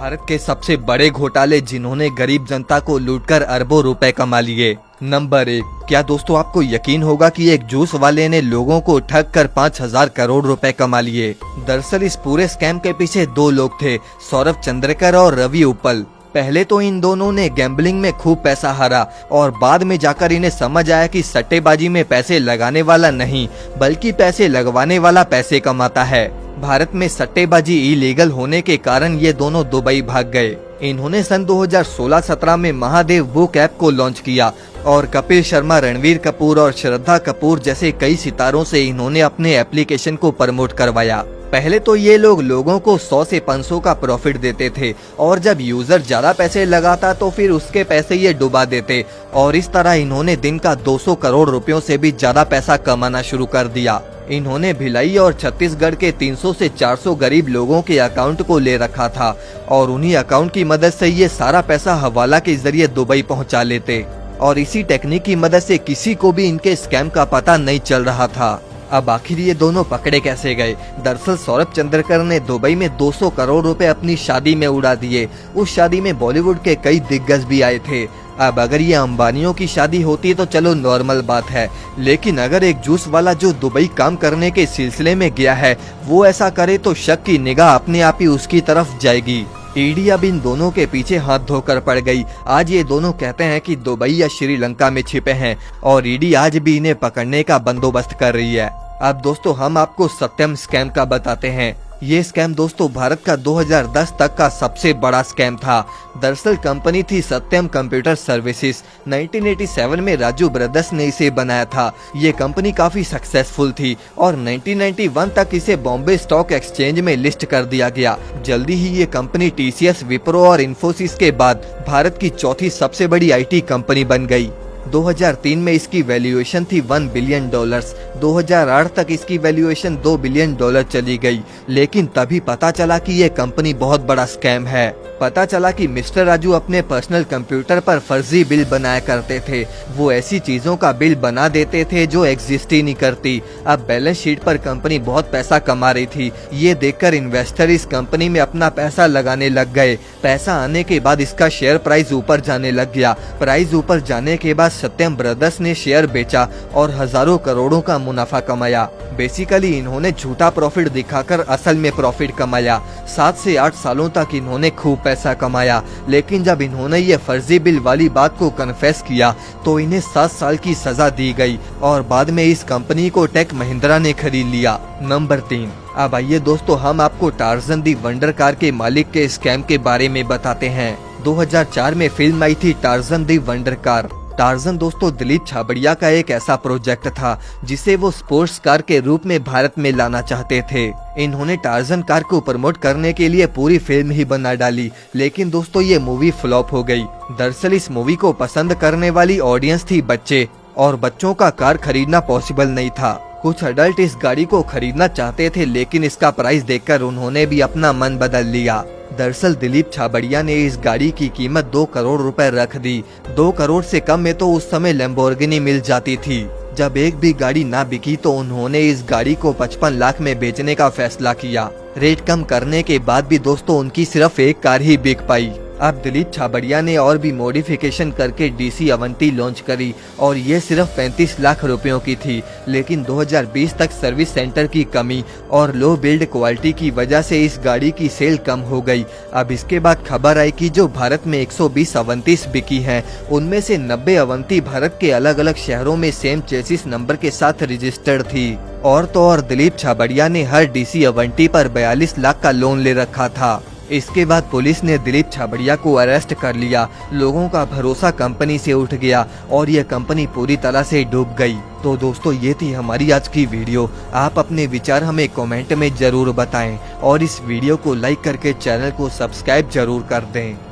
भारत के सबसे बड़े घोटाले जिन्होंने गरीब जनता को लूटकर अरबों रुपए कमा लिए। नंबर 1। क्या दोस्तों आपको यकीन होगा कि एक जूस वाले ने लोगों को ठग कर 5,000 करोड़ रुपए कमा लिए। दरअसल इस पूरे स्कैम के पीछे दो लोग थे, सौरभ चंद्रकर और रवि उपल। पहले तो इन दोनों ने गैम्बलिंग में खूब पैसा हारा और बाद में जाकर इन्हें समझ आया कि सट्टेबाजी में पैसे लगाने वाला नहीं बल्कि पैसे लगवाने वाला पैसे कमाता है। भारत में सट्टेबाजी इलीगल होने के कारण ये दोनों दुबई भाग गए। इन्होंने सन 2016-17 में महादेव बुक ऐप को लॉन्च किया और कपिल शर्मा, रणवीर कपूर और श्रद्धा कपूर जैसे कई सितारों से इन्होंने अपने एप्लीकेशन को प्रमोट करवाया। पहले तो ये लोगों को 100 से 500 का प्रॉफिट देते थे और जब यूजर ज्यादा पैसे लगाता तो फिर उसके पैसे ये डुबा देते और इस तरह इन्होंने दिन का 200 करोड़ रुपयों से भी ज्यादा पैसा कमाना शुरू कर दिया। इन्होंने भिलाई और छत्तीसगढ़ के 300 से 400 गरीब लोगों के अकाउंट को ले रखा था और उन्हीं अकाउंट की मदद से ये सारा पैसा हवाला के जरिए दुबई पहुंचा लेते और इसी टेक्निक की मदद से किसी को भी इनके स्कैम का पता नहीं चल रहा था। अब आखिर ये दोनों पकड़े कैसे गए? दरअसल सौरभ चंद्रकर ने दुबई में 200 करोड़ रुपए अपनी शादी में उड़ा दिए। उस शादी में बॉलीवुड के कई दिग्गज भी आए थे। अब अगर ये अंबानियों की शादी होती तो चलो नॉर्मल बात है, लेकिन अगर एक जूस वाला जो दुबई काम करने के सिलसिले में गया है वो ऐसा करे तो शक की निगाह अपने आप ही उसकी तरफ जाएगी। ईडी अब इन दोनों के पीछे हाथ धोकर पड़ गई। आज ये दोनों कहते हैं कि दुबई या श्रीलंका में छिपे हैं और ईडी आज भी इन्हें पकड़ने का बंदोबस्त कर रही है। अब दोस्तों हम आपको सत्यम स्कैम का बताते हैं। ये स्कैम दोस्तों भारत का 2010 तक का सबसे बड़ा स्कैम था। दरअसल कंपनी थी सत्यम कंप्यूटर सर्विसेज। 1987 में राजू ब्रदर्स ने इसे बनाया था। ये कंपनी काफी सक्सेसफुल थी और 1991 तक इसे बॉम्बे स्टॉक एक्सचेंज में लिस्ट कर दिया गया। जल्दी ही ये कंपनी टीसीएस, विप्रो और इन्फोसिस के बाद भारत की चौथी सबसे बड़ी आईटी कंपनी बन गई। 2003 में इसकी वैल्यूएशन थी $1 बिलियन। 2008 तक इसकी वैल्यूएशन $2 बिलियन चली गई, लेकिन तभी पता चला कि ये कंपनी बहुत बड़ा स्कैम है। पता चला कि मिस्टर राजू अपने पर्सनल कंप्यूटर पर फर्जी बिल बनाया करते थे। वो ऐसी चीजों का बिल बना देते थे जो एग्जिस्ट ही नहीं करती। अब बैलेंस शीट पर कंपनी बहुत पैसा कमा रही थी। ये देखकर इन्वेस्टर इस कंपनी में अपना पैसा लगाने लग गए। पैसा आने के बाद इसका शेयर प्राइस ऊपर जाने लग गया। प्राइस ऊपर जाने के बाद सत्यम ब्रदर्स ने शेयर बेचा और हजारों करोड़ों का मुनाफा कमाया। बेसिकली इन्होंने झूठा प्रॉफिट दिखाकर असल में प्रॉफिट कमाया। 7 से 8 सालों तक इन्होंने खूब पैसा कमाया, लेकिन जब इन्होंने ये फर्जी बिल वाली बात को कन्फेस किया तो इन्हें 7 साल की सजा दी गई और बाद में इस कंपनी को टेक महिंद्रा ने खरीद लिया। नंबर 3। अब आइए दोस्तों हम आपको टार्जन दी वंडर कार के मालिक के स्कैम के बारे में बताते हैं। 2004 में फिल्म आई थी टार्जन दी वंडर कार। टार्जन दोस्तों दिलीप छाबड़िया का एक ऐसा प्रोजेक्ट था जिसे वो स्पोर्ट्स कार के रूप में भारत में लाना चाहते थे। इन्होंने टार्जन कार को प्रमोट करने के लिए पूरी फिल्म ही बना डाली, लेकिन दोस्तों ये मूवी फ्लॉप हो गई। दरअसल इस मूवी को पसंद करने वाली ऑडियंस थी बच्चे और बच्चों का कार खरीदना पॉसिबल नहीं था। कुछ अडल्ट इस गाड़ी को खरीदना चाहते थे, लेकिन इसका प्राइस देखकर उन्होंने भी अपना मन बदल लिया। दरअसल दिलीप छाबड़िया ने इस गाड़ी की कीमत 2 करोड़ रुपए रख दी। 2 करोड़ से कम में तो उस समय लैम्बोर्गिनी मिल जाती थी। जब एक भी गाड़ी ना बिकी तो उन्होंने इस गाड़ी को 55 लाख में बेचने का फैसला किया। रेट कम करने के बाद भी दोस्तों उनकी सिर्फ एक कार ही बिक पाई। अब दिलीप छाबड़िया ने और भी मॉडिफिकेशन करके डीसी अवंती लॉन्च करी और ये सिर्फ 35 लाख रुपयों की थी, लेकिन 2020 तक सर्विस सेंटर की कमी और लो बिल्ड क्वालिटी की वजह से इस गाड़ी की सेल कम हो गई। अब इसके बाद खबर आई कि जो भारत में 120 अवंतीस बिकी हैं, उनमें से 90 अवंती भारत के अलग अलग शहरों में सेम चेसिस नंबर के साथ रजिस्टर्ड थी। और तो और दिलीप छाबड़िया ने हर डीसी अवंती पर 42 लाख का लोन ले रखा था। इसके बाद पुलिस ने दिलीप छाबड़िया को अरेस्ट कर लिया। लोगों का भरोसा कंपनी से उठ गया और ये कंपनी पूरी तरह से डूब गई। तो दोस्तों ये थी हमारी आज की वीडियो। आप अपने विचार हमें कमेंट में जरूर बताएं और इस वीडियो को लाइक करके चैनल को सब्सक्राइब जरूर कर दें।